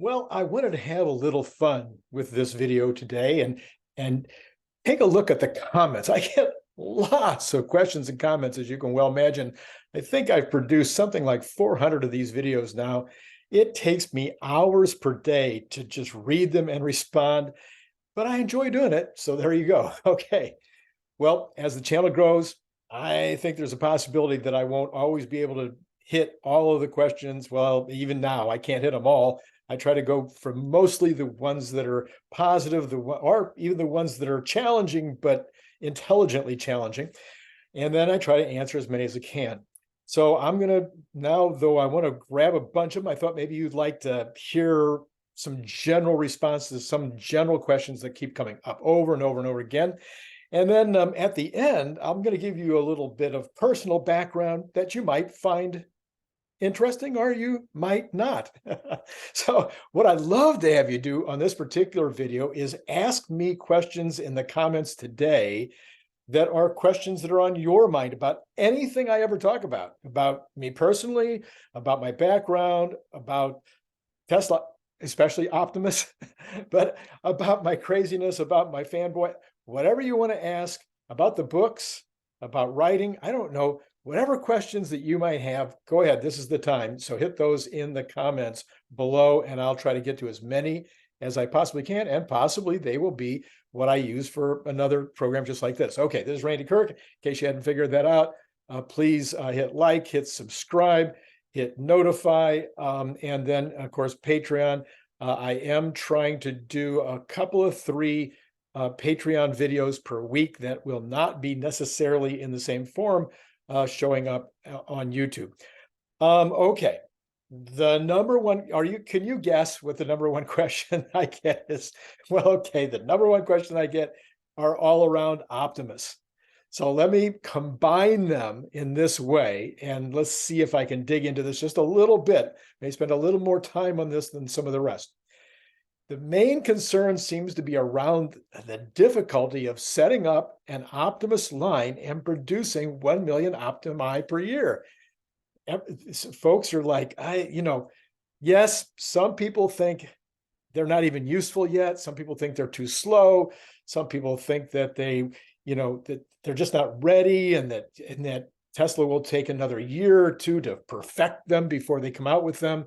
Well, I wanted to have a little fun with this video today and take a look at the comments. I get lots of questions and comments, as you can well imagine. I think I've produced something like 400 of these videos now. It takes me hours per day to just read them and respond, but I enjoy doing it. So there you go. Okay. Well, as the channel grows, I think there's a possibility that I won't always be able to hit all of the questions. Well, even now, I can't hit them all. I try to go for mostly the ones that are positive, or even the ones that are challenging, but intelligently challenging. And then I try to answer as many as I can. So I'm going to now, though I want to grab a bunch of them, I thought maybe you'd like to hear some general responses, some general questions that keep coming up over and over and over again. And then at the end, I'm going to give you a little bit of personal background that you might find interesting or you might not. So what I'd love to have you do on this particular video is ask me questions in the comments today that are questions that are on your mind about anything I ever talk about me personally, about my background, about Tesla, especially Optimus, but about my craziness, about my fanboy, whatever you want to ask about the books, about writing, I don't know, whatever questions that you might have, go ahead. This is the time. So hit those in the comments below, and I'll try to get to as many as I possibly can, and possibly they will be what I use for another program just like this. Okay, this is Randy Kirk. In case you hadn't figured that out, please hit like, hit subscribe, hit notify, and then, of course, Patreon. I am trying to do a couple of 3 Patreon videos per week that will not be necessarily in the same form showing up on YouTube. Okay. The number one, can you guess what the number one question I get is? Well, okay, the number one question I get are all around Optimus. So let me combine them in this way, and let's see if I can dig into this just a little bit. May spend a little more time on this than some of the rest. The main concern seems to be around the difficulty of setting up an Optimus line and producing 1 million Optimi per year. Folks are like, yes, some people think they're not even useful yet. Some people think they're too slow. Some people think that that they're just not ready, and that Tesla will take another year or two to perfect them before they come out with them.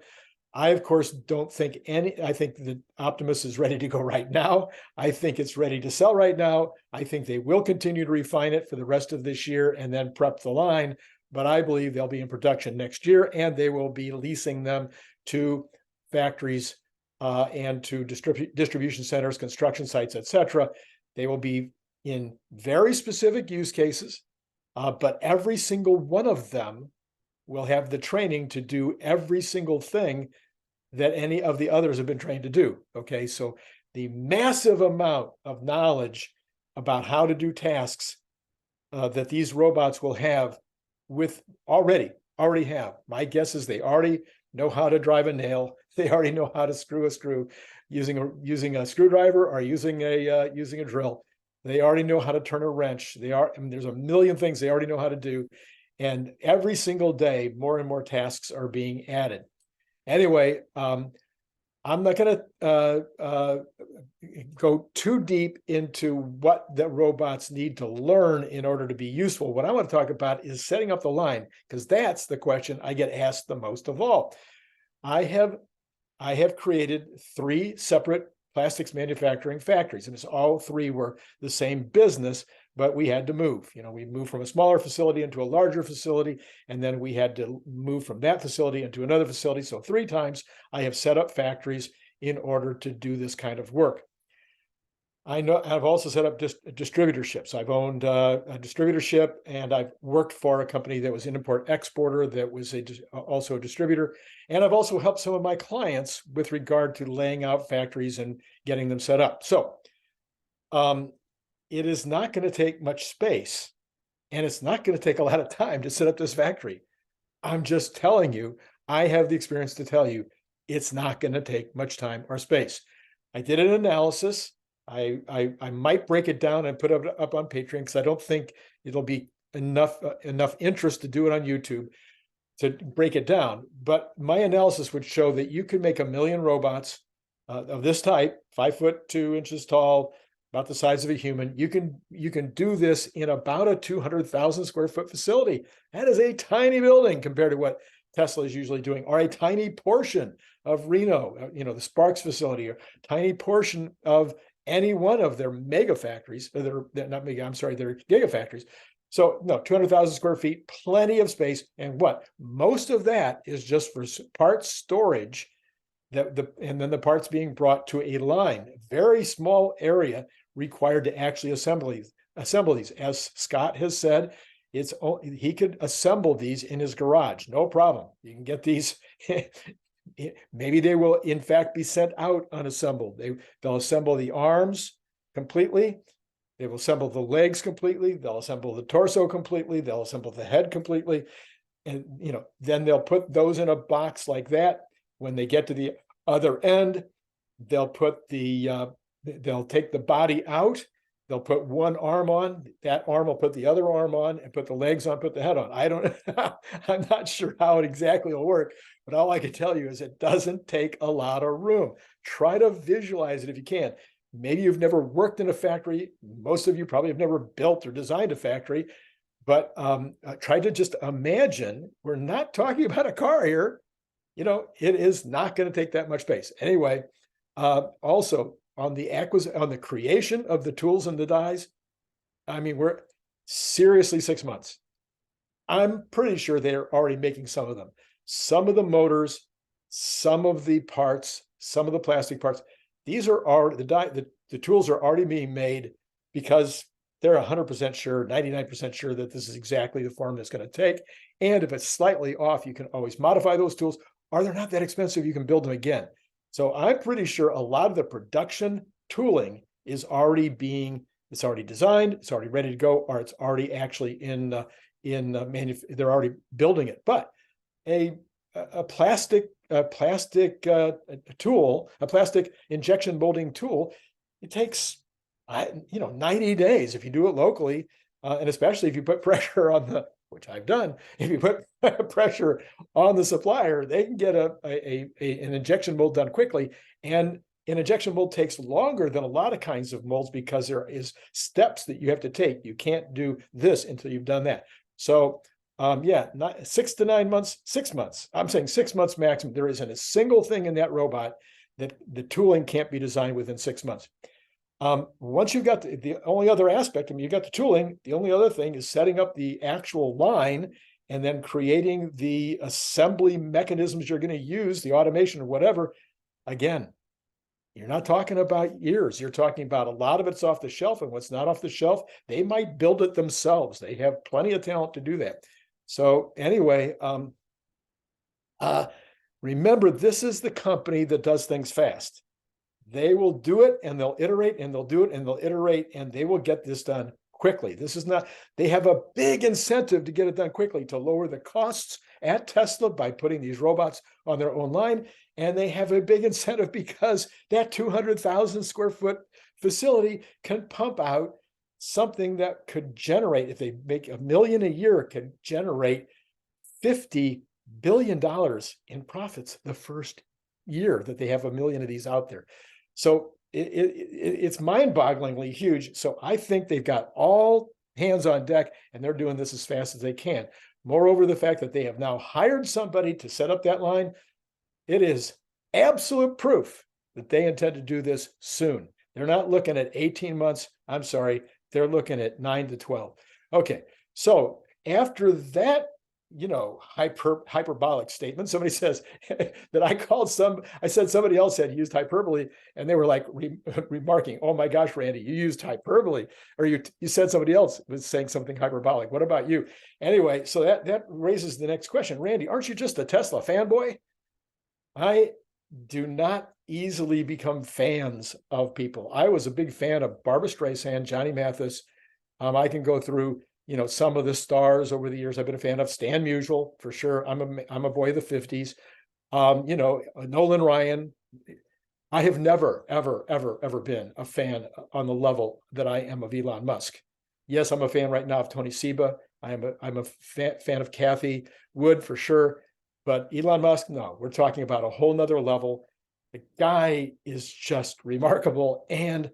I, of course, don't think I think that Optimus is ready to go right now. I think it's ready to sell right now. I think they will continue to refine it for the rest of this year and then prep the line. But I believe they'll be in production next year, and they will be leasing them to factories and to distribution centers, construction sites, etc. They will be in very specific use cases, but every single one of them will have the training to do every single thing that any of the others have been trained to do. Okay, so the massive amount of knowledge about how to do tasks that these robots will have already have. My guess is they already know how to drive a nail. They already know how to screw a screw using a screwdriver or using a drill. They already know how to turn a wrench. There's a million things they already know how to do. And every single day, more and more tasks are being added. Anyway, I'm not going to go too deep into what the robots need to learn in order to be useful. What I want to talk about is setting up the line, because that's the question I get asked the most of all. I have created 3 separate plastics manufacturing factories, and all 3 were the same business, but we had to move. We moved from a smaller facility into a larger facility, and then we had to move from that facility into another facility. So 3 times I have set up factories in order to do this kind of work. I've also set up distributorships. I've owned a distributorship, and I've worked for a company that was an import-exporter that was also a distributor. And I've also helped some of my clients with regard to laying out factories and getting them set up. So it is not going to take much space, and it's not going to take a lot of time to set up this factory. I'm just telling you, I have the experience to tell you it's not going to take much time or space. I did an analysis. I might break it down and put it up on Patreon, because I don't think it'll be enough interest to do it on YouTube. to break it down. But my analysis would show that you could make 1 million robots of this type, 5'2" tall, about the size of a human. You can do this in about a 200,000 square foot facility. That is a tiny building compared to what Tesla is usually doing, or a tiny portion of Reno, the Sparks facility, or tiny portion of any one of their mega factories. They're not mega, I'm sorry, they're gigafactories. So no, 200,000 square feet, plenty of space. And what? Most of that is just for parts storage, and then the parts being brought to a line. Very small area required to actually assemble these. As Scott has said, he could assemble these in his garage, no problem. You can get these. Maybe they will in fact be sent out unassembled. They'll assemble the arms completely. They will assemble the legs completely. They'll assemble the torso completely. They'll assemble the head completely. And then they'll put those in a box like that. When they get to the other end, they'll take the body out. They'll put one arm on, that arm will put the other arm on, and put the legs on, put the head on. I'm not sure how it exactly will work, but all I can tell you is it doesn't take a lot of room. Try to visualize it if you can. Maybe you've never worked in a factory. Most of you probably have never built or designed a factory, but try to just imagine. We're not talking about a car here. It is not going to take that much space. Anyway, also, on the creation of the tools and the dies, we're seriously 6 months. I'm pretty sure they're already making some of them. Some of the motors, some of the parts, some of the plastic parts. These are already the tools are already being made because they're 100% sure, 99% sure that this is exactly the form that's going to take. And if it's slightly off, you can always modify those tools, or they're not that expensive. You can build them again. So I'm pretty sure a lot of the production tooling is already it's already designed, it's already ready to go, or it's already actually they're already building it. But a plastic tool, a plastic injection molding tool, it takes 90 days if you do it locally, and especially if you put pressure on which I've done, if you put pressure on the supplier, they can get an injection mold done quickly. And an injection mold takes longer than a lot of kinds of molds because there is steps that you have to take. You can't do this until you've done that. So not 6 to 9 months, 6 months. I'm saying 6 months maximum. There isn't a single thing in that robot that the tooling can't be designed within 6 months. Once you've got the only other aspect, you got the tooling, the only other thing is setting up the actual line and then creating the assembly mechanisms you're going to use, the automation or whatever. Again, you're not talking about years. You're talking about a lot of it's off the shelf, and what's not off the shelf, they might build it themselves. They have plenty of talent to do that. So anyway, remember, this is the company that does things fast. They will do it and they'll iterate and they'll do it and they'll iterate and they will get this done quickly. They have a big incentive to get it done quickly, to lower the costs at Tesla by putting these robots on their own line. And they have a big incentive because that 200,000 square foot facility can pump out something that could generate, if they make 1 million a year, can generate $50 billion in profits the first year that they have 1 million of these out there. So it's mind-bogglingly huge. So I think they've got all hands on deck and they're doing this as fast as they can. Moreover, the fact that they have now hired somebody to set up that line, it is absolute proof that they intend to do this soon. They're not looking at 18 months. I'm sorry, they're looking at 9 to 12. Okay, so after that, hyperbolic statement, somebody says that I said somebody else had used hyperbole, and they were like remarking, "Oh my gosh, Randy, you used hyperbole," or you said somebody else was saying something hyperbolic. What about you? Anyway, so that raises the next question. Randy, aren't you just a Tesla fanboy? I do not easily become fans of people. I was a big fan of Barbra Streisand, Johnny Mathis. I can go through some of the stars over the years I've been a fan of. Stan Musial, for sure. I'm a boy of the 50s. Nolan Ryan. I have never, ever, ever, ever been a fan on the level that I am of Elon Musk. Yes, I'm a fan right now of Tony Seba. I'm a fan of Kathy Wood for sure, but Elon Musk, no, we're talking about a whole nother level. The guy is just remarkable. And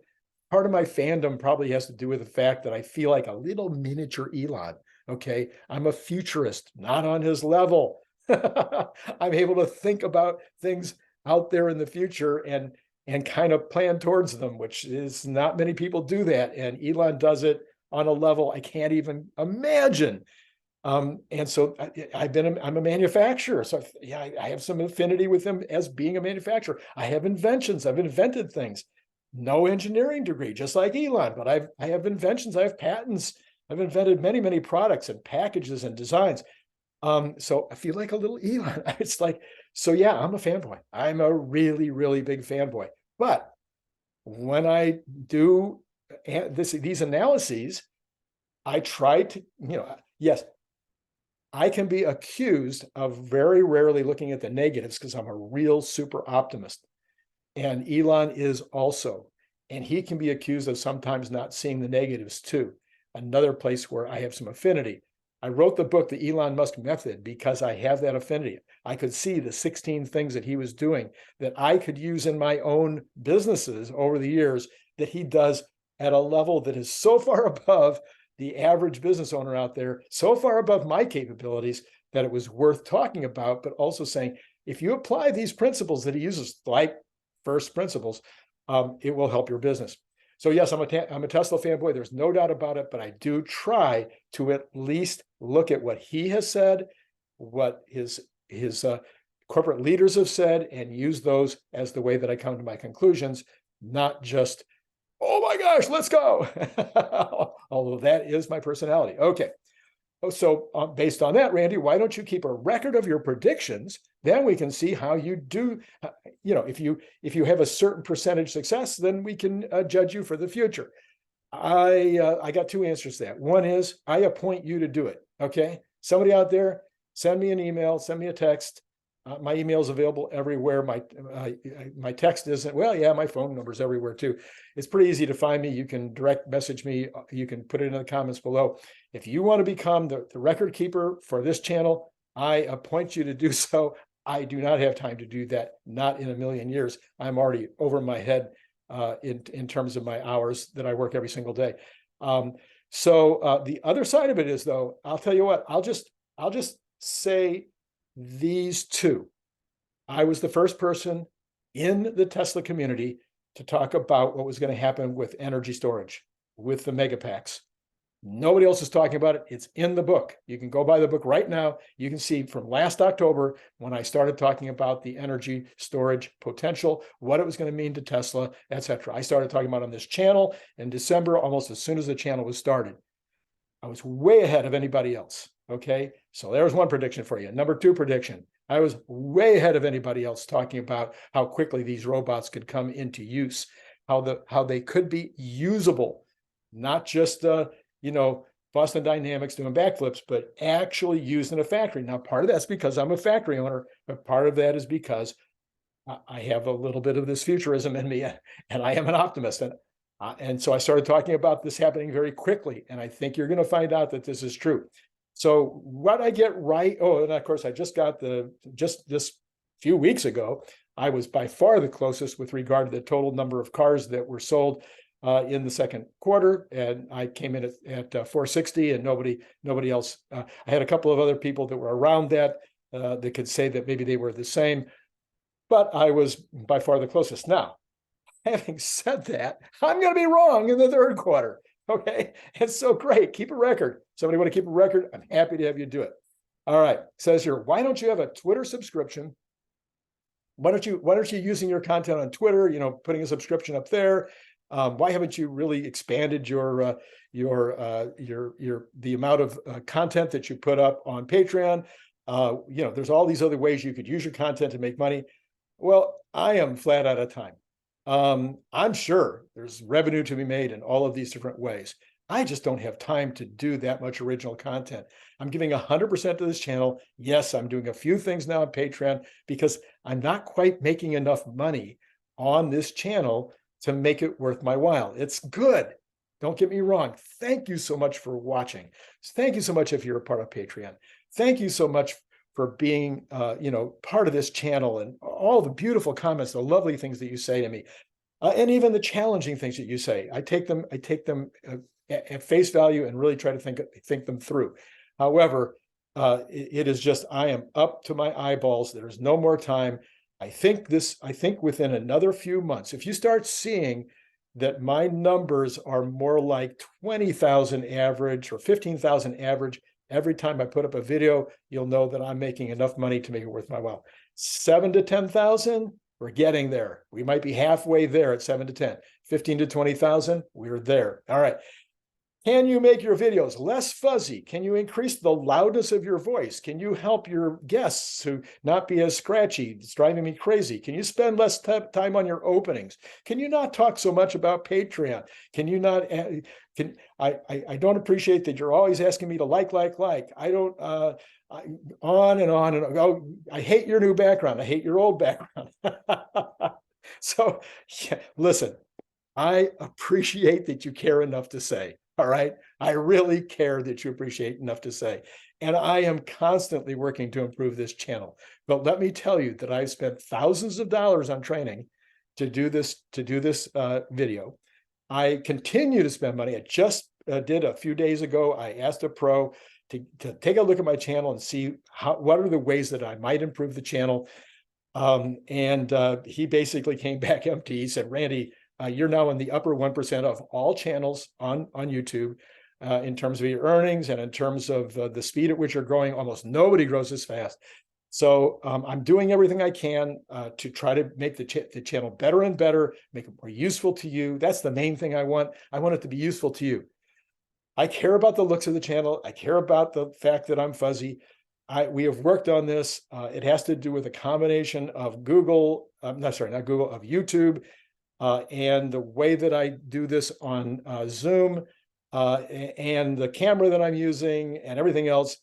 part of my fandom probably has to do with the fact that I feel like a little miniature Elon. Okay. I'm a futurist, not on his level. I'm able to think about things out there in the future and kind of plan towards them, which is not many people do that. And Elon does it on a level I can't even imagine. And so I'm a manufacturer. So yeah, I have some affinity with him as being a manufacturer. I have inventions. I've invented things. No engineering degree, just like Elon, but I have inventions. I have patents. I've invented many, many products and packages and designs. So I feel like a little Elon. It's like, so yeah, I'm a fanboy. I'm a really, really big fanboy. But when I do these analyses, I try to, yes, I can be accused of very rarely looking at the negatives because I'm a real super optimist. And Elon is also, and he can be accused of sometimes not seeing the negatives too. Another place where I have some affinity. I wrote the book, The Elon Musk Method, because I have that affinity. I could see the 16 things that he was doing that I could use in my own businesses over the years that he does at a level that is so far above the average business owner out there, so far above my capabilities that it was worth talking about, but also saying, if you apply these principles that he uses, like first principles, it will help your business. So yes, I'm a Tesla fanboy. There's no doubt about it, but I do try to at least look at what he has said, what his corporate leaders have said, and use those as the way that I come to my conclusions, not just, oh my gosh, let's go. Although that is my personality. Okay. So based on that, Randy, why don't you keep a record of your predictions? Then we can see how you do. If you have a certain percentage success, then we can judge you for the future. I got two answers to that. One is I appoint you to do it. Okay. Somebody out there, send me an email, send me a text. My email is available everywhere. My text isn't. Well, yeah, my phone number's everywhere too. It's pretty easy to find me. You can direct message me. You can put it in the comments below. If you want to become the record keeper for this channel, I appoint you to do so. I do not have time to do that. Not in a million years. I'm already over my head in terms of my hours that I work every single day. So the other side of it is, though, I'll tell you what. I'll just say these two. I was the first person in the Tesla community to talk about what was going to happen with energy storage, with the mega packs. Nobody else is talking about it. It's in the book. You can go buy the book right now. You can see from last October when I started talking about the energy storage potential, what it was going to mean to Tesla, etc. I started talking about it on this channel in December, almost as soon as the channel was started. I was way ahead of anybody else. Okay, so there's one prediction for you. Number two prediction, I was way ahead of anybody else talking about how quickly these robots could come into use, how they could be usable, not just Boston Dynamics doing backflips, but actually used in a factory. Now, part of that's because I'm a factory owner, but part of that is because I have a little bit of this futurism in me, and I am an optimist. And so I started talking about this happening very quickly, and I think you're going to find out that this is true. So what I get right, and of course, I just got just this few weeks ago, I was by far the closest with regard to the total number of cars that were sold in the second quarter, and I came in at 460, and nobody else. I had a couple of other people that were around that could say that maybe they were the same, but I was by far the closest. Now, having said that, I'm going to be wrong in the third quarter. Okay, it's so great. Keep a record. Somebody want to keep a record? I'm happy to have you do it. All right, says here, why don't you have a Twitter subscription? Why aren't you using your content on Twitter? Putting a subscription up there. Why haven't you really expanded the amount of content that you put up on Patreon? There's all these other ways you could use your content to make money. Well, I am flat out of time. I'm sure there's revenue to be made in all of these different ways. I just don't have time to do that much original content. I'm giving 100% to this channel. Yes, I'm doing a few things now on Patreon because I'm not quite making enough money on this channel to make it worth my while. It's good, Don't get me wrong. Thank you so much for watching. Thank you so much if you're a part of Patreon. Thank you so much for being, part of this channel, and all the beautiful comments, the lovely things that you say to me, and even the challenging things that you say. I take them at face value and really try to think them through. However, it is just, I am up to my eyeballs. There's no more time. I think within another few months, if you start seeing that my numbers are more like 20,000 average or 15,000 average every time I put up a video, you'll know that I'm making enough money to make it worth my while. 7 to 10,000, we're getting there. We might be halfway there at 7 to 10. 15 to 20,000, we're there. All right. Can you make your videos less fuzzy? Can you increase the loudness of your voice? Can you help your guests to not be as scratchy? It's driving me crazy. Can you spend less time on your openings? Can you not talk so much about Patreon? Can you not, I don't appreciate that you're always asking me to like. I don't, on and on and on. Oh, I hate your new background. I hate your old background. So yeah, listen, I appreciate that you care enough to say. All right. I really care that you appreciate enough to say. And I am constantly working to improve this channel. But let me tell you that I've spent thousands of dollars on training to do this video. I continue to spend money. I just did a few days ago. I asked a pro to take a look at my channel and see what are the ways that I might improve the channel. He basically came back empty. He said, Randy, you're now in the upper 1% of all channels on YouTube in terms of your earnings and in terms of the speed at which you're growing. Almost nobody grows as fast. So I'm doing everything I can to try to make the channel better and better, make it more useful to you. That's the main thing I want. I want it to be useful to you. I care about the looks of the channel. I care about the fact that I'm fuzzy. We have worked on this. It has to do with a combination of Google, of YouTube, and the way that I do this on Zoom, and the camera that I'm using and everything else.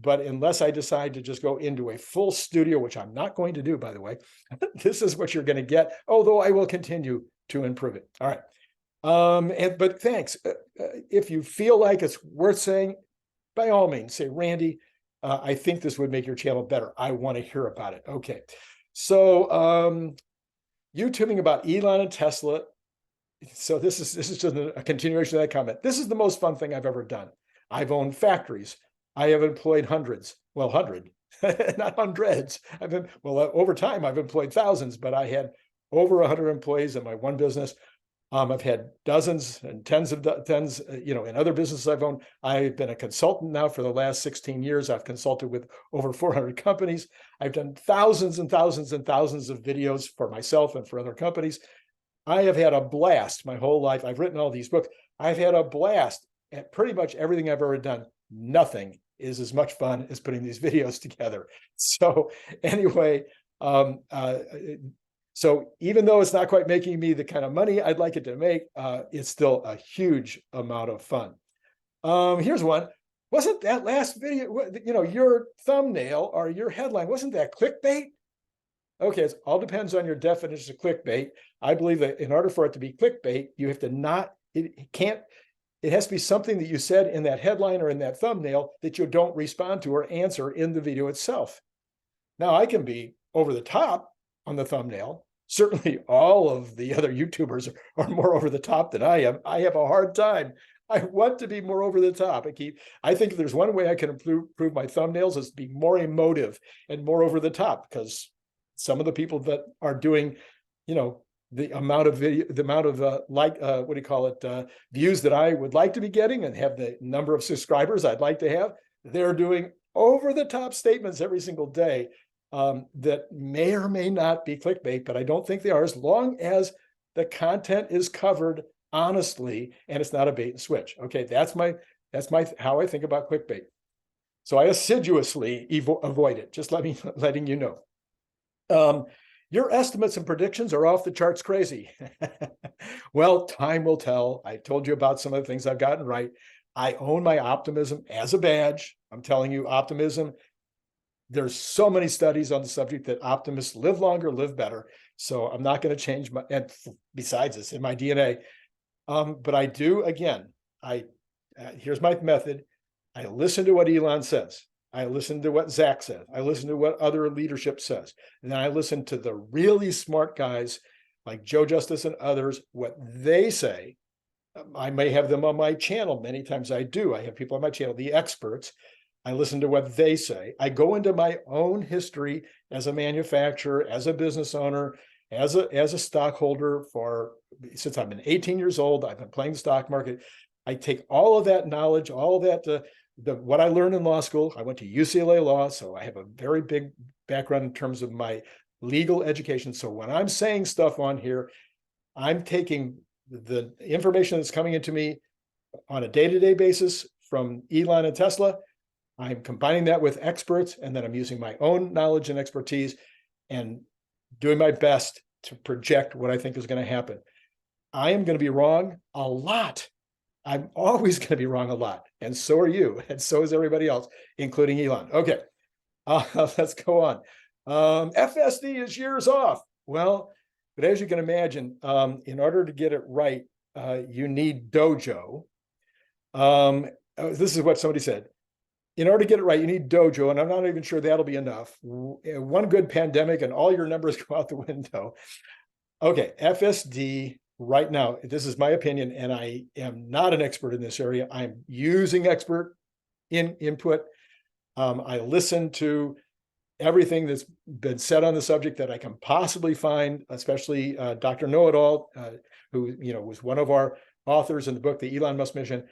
But unless I decide to just go into a full studio, which I'm not going to do, by the way, this is what you're going to get, although I will continue to improve it. All right. But thanks. If you feel like it's worth saying, by all means, say, Randy, I think this would make your channel better. I want to hear about it. Okay. So, YouTubing about Elon and Tesla. So this is just a continuation of that comment. This is the most fun thing I've ever done. I've owned factories. I have employed hundreds. Well, 100, not hundreds. Over time, I've employed thousands, but I had over 100 employees in my one business. I've had dozens and tens, in other businesses I've owned. I've been a consultant now for the last 16 years. I've consulted with over 400 companies. I've done thousands and thousands and thousands of videos for myself and for other companies. I have had a blast my whole life. I've written all these books. I've had a blast at pretty much everything I've ever done. Nothing is as much fun as putting these videos together. So anyway, so even though it's not quite making me the kind of money I'd like it to make, it's still a huge amount of fun. Here's one. Wasn't that last video, your thumbnail or your headline, wasn't that clickbait? Okay, it all depends on your definition of clickbait. I believe that in order for it to be clickbait, you have to it has to be something that you said in that headline or in that thumbnail that you don't respond to or answer in the video itself. Now, I can be over the top on the thumbnail. Certainly all of the other YouTubers are more over the top than I am. I have a hard time. I want to be more over the top. I think if there's one way I can improve my thumbnails is to be more emotive and more over the top, because some of the people that are doing, the amount of video, the amount of views that I would like to be getting and have the number of subscribers I'd like to have, they're doing over the top statements every single day that may or may not be clickbait, but I don't think they are, as long as the content is covered honestly and it's not a bait and switch. Okay, that's how I think about clickbait. So I assiduously avoid it. Just letting you know. Your estimates and predictions are off the charts crazy. Well, time will tell. I told you about some of the things I've gotten right. I own my optimism as a badge. I'm telling you, optimism. There's so many studies on the subject that optimists live longer, live better. So I'm not going to change and besides, it's in my DNA. But I do, again, here's my method. I listen to what Elon says. I listen to what Zach says. I listen to what other leadership says. And then I listen to the really smart guys like Joe Justice and others, what they say. I may have them on my channel. Many times I do. I have people on my channel, the experts. I listen to what they say. I go into my own history as a manufacturer, as a business owner, as a stockholder since I've been 18 years old. I've been playing the stock market. I take all of that knowledge, all of that, what I learned in law school. I went to UCLA Law, so I have a very big background in terms of my legal education. So when I'm saying stuff on here, I'm taking the information that's coming into me on a day-to-day basis from Elon and Tesla. I'm combining that with experts, and then I'm using my own knowledge and expertise and doing my best to project what I think is going to happen. I am going to be wrong a lot. I'm always going to be wrong a lot. And so are you. And so is everybody else, including Elon. Okay, let's go on. FSD is years off. Well, but as you can imagine, in order to get it right, you need Dojo. This is what somebody said. In order to get it right, you need Dojo, and I'm not even sure that'll be enough. One good pandemic and all your numbers go out the window. Okay, FSD right now, this is my opinion, and I am not an expert in this area. I'm using expert input. I listen to everything that's been said on the subject that I can possibly find, especially Dr. Know-It-All, who was one of our authors in the book, The Elon Musk Mission.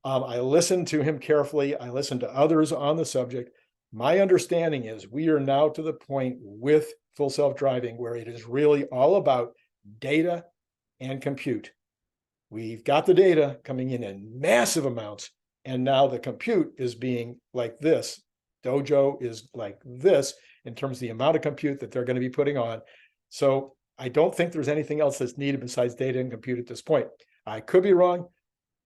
I listened to him carefully. I listened to others on the subject. My understanding is we are now to the point with full self-driving where it is really all about data and compute. We've got the data coming in massive amounts, and now the compute is being like this. Dojo is like this in terms of the amount of compute that they're going to be putting on. So I don't think there's anything else that's needed besides data and compute at this point. I could be wrong.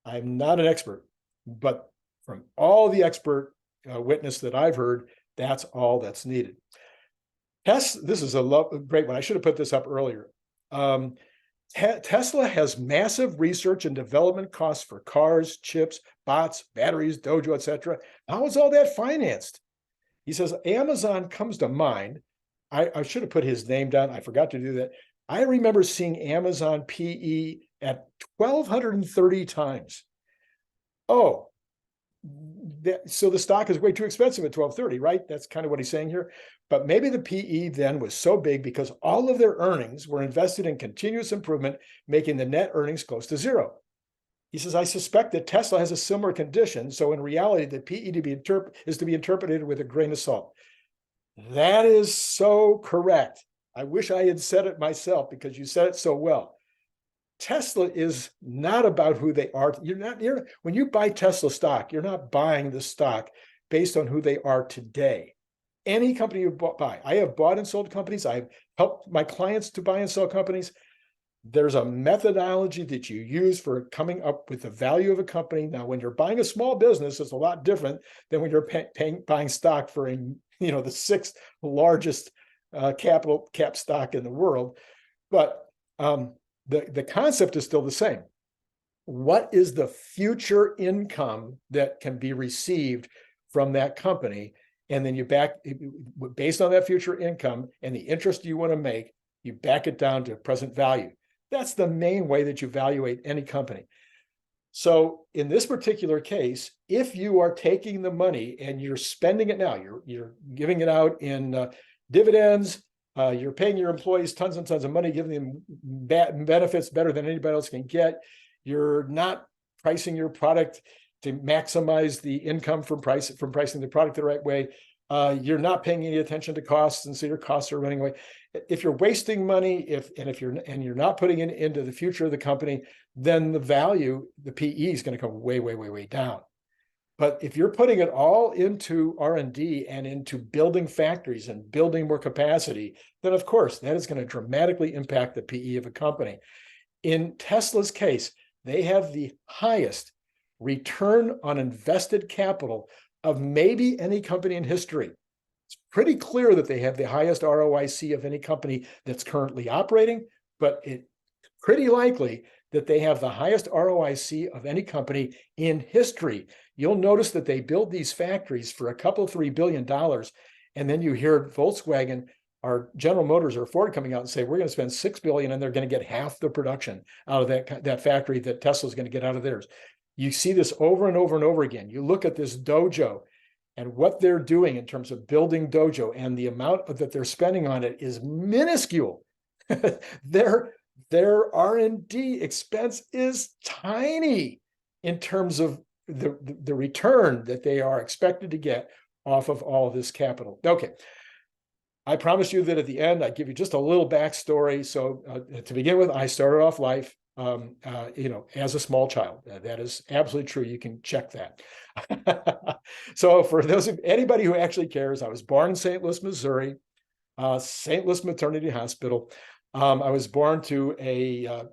I'm not an expert, but from all the expert witness that I've heard, that's all that's needed. This is a great one. I should have put this up earlier. Tesla has massive research and development costs for cars, chips, bots, batteries, Dojo, etc. How is all that financed? He says, Amazon comes to mind. I should have put his name down. I forgot to do that. I remember seeing Amazon PE at 1,230 times. Oh, so the stock is way too expensive at 1,230, right? That's kind of what he's saying here. But maybe the PE then was so big because all of their earnings were invested in continuous improvement, making the net earnings close to zero. He says, I suspect that Tesla has a similar condition. So in reality, the PE is to be interpreted with a grain of salt. That is so correct. I wish I had said it myself because you said it so well. Tesla is not about who they are. When you buy Tesla stock, you're not buying the stock based on who they are today. Any company you buy, I have bought and sold companies. I've helped my clients to buy and sell companies. There's a methodology that you use for coming up with the value of a company. Now, when you're buying a small business, it's a lot different than when you're buying stock for the sixth largest capital cap stock in the world. But the concept is still the same. What is the future income that can be received from that company? And then based on that future income and the interest you want to make, you back it down to present value. That's the main way that you evaluate any company. So in this particular case, if you are taking the money and you're spending it now, you're giving it out in dividends, you're paying your employees tons and tons of money, giving them benefits better than anybody else can get. You're not pricing your product to maximize the income from pricing the product the right way. You're not paying any attention to costs, and so your costs are running away. If you're wasting money, if you're not putting it into the future of the company, then the value, the PE is going to come way, way, way, way down. But if you're putting it all into R&D and into building factories and building more capacity, then of course that is going to dramatically impact the PE of a company. In Tesla's case, they have the highest return on invested capital of maybe any company in history. It's pretty clear that they have the highest ROIC of any company that's currently operating, but pretty likely that they have the highest ROIC of any company in history. You'll notice that they build these factories for a couple, $3 billion. And then you hear Volkswagen or General Motors or Ford coming out and say, we're going to spend $6 billion and they're going to get half the production out of that factory that Tesla's going to get out of theirs. You see this over and over and over again. You look at this dojo and what they're doing in terms of building dojo, and the amount that they're spending on it is minuscule. Their R&D expense is tiny in terms of the return that they are expected to get off of all of this capital. Okay. I promised you that at the end, I'd give you just a little backstory. So to begin with, I started off life, as a small child. That is absolutely true. You can check that. So for anybody who actually cares, I was born in St. Louis, Missouri, St. Louis Maternity Hospital. I was born to a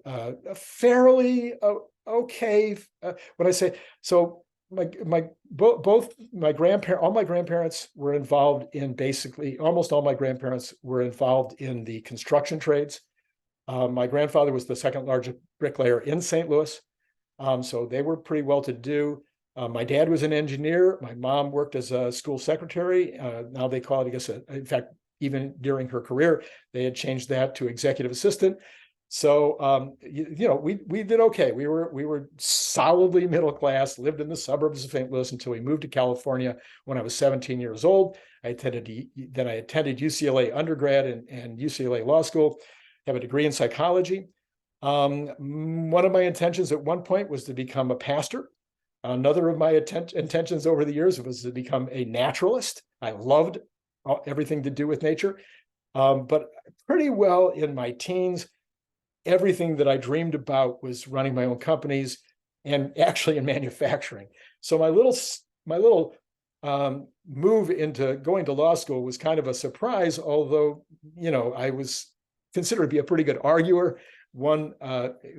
fairly okay. When I say so, all my grandparents were involved in almost all my grandparents were involved in the construction trades. My grandfather was the second largest bricklayer in St. Louis, so they were pretty well to do. My dad was an engineer. My mom worked as a school secretary. Now they call it, I guess, in fact, even during her career, they had changed that to executive assistant. So, we did okay. We were solidly middle class, lived in the suburbs of St. Louis until we moved to California when I was 17 years old. I attended UCLA undergrad and UCLA law school, have a degree in psychology. One of my intentions at one point was to become a pastor. Another of my intentions over the years was to become a naturalist. I loved everything to do with nature. But pretty well in my teens, everything that I dreamed about was running my own companies and actually in manufacturing. So my little move into going to law school was kind of a surprise, although, I was considered to be a pretty good arguer. One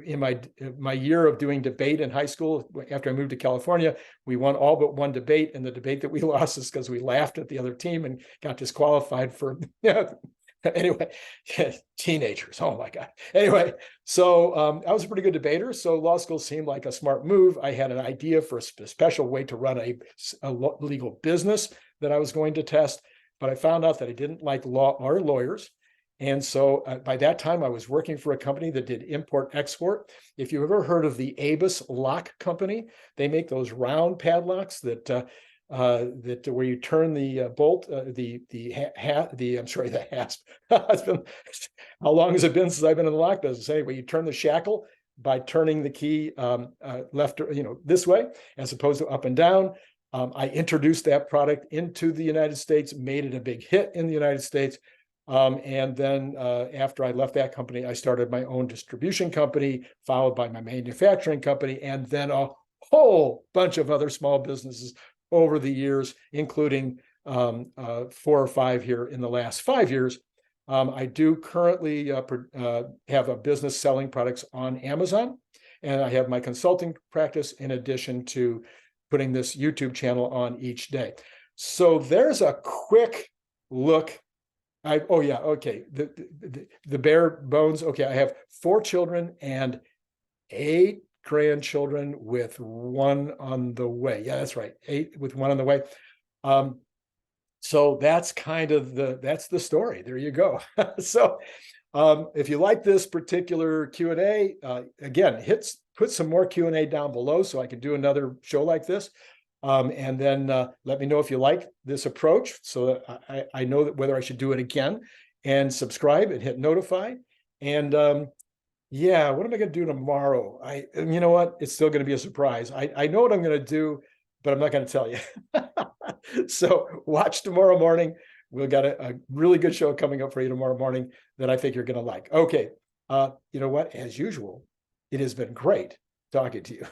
in my year of doing debate in high school, after I moved to California, we won all but one debate, and the debate that we lost is because we laughed at the other team and got disqualified for anyway, teenagers. Oh my God. Anyway, so I was a pretty good debater. So law school seemed like a smart move. I had an idea for a special way to run a legal business that I was going to test, but I found out that I didn't like law or lawyers. And so by that time, I was working for a company that did import-export. If you've ever heard of the Abus Lock Company, they make those round padlocks that where you turn the bolt, the hasp. How long has it been since I've been in the lock business? Anyway, you turn the shackle by turning the key left, this way, as opposed to up and down. I introduced that product into the United States, made it a big hit in the United States. And then after I left that company, I started my own distribution company, followed by my manufacturing company, and then a whole bunch of other small businesses over the years, including 4 or 5 here in the last 5 years. I do currently have a business selling products on Amazon, and I have my consulting practice in addition to putting this YouTube channel on each day. So there's a quick look. Okay. The bare bones. Okay, I have 4 children and 8 grandchildren with 1 on the way. Yeah, that's right. 8 with 1 on the way. So that's kind of that's the story. There you go. So if you like this particular Q&A, again, put some more Q&A down below so I can do another show like this. And then let me know if you like this approach so that I know that whether I should do it again, and subscribe and hit notify. And yeah, what am I going to do tomorrow? You know what? It's still going to be a surprise. I know what I'm going to do, but I'm not going to tell you. So watch tomorrow morning. We've got a really good show coming up for you tomorrow morning that I think you're going to like. Okay. You know what? As usual, it has been great talking to you.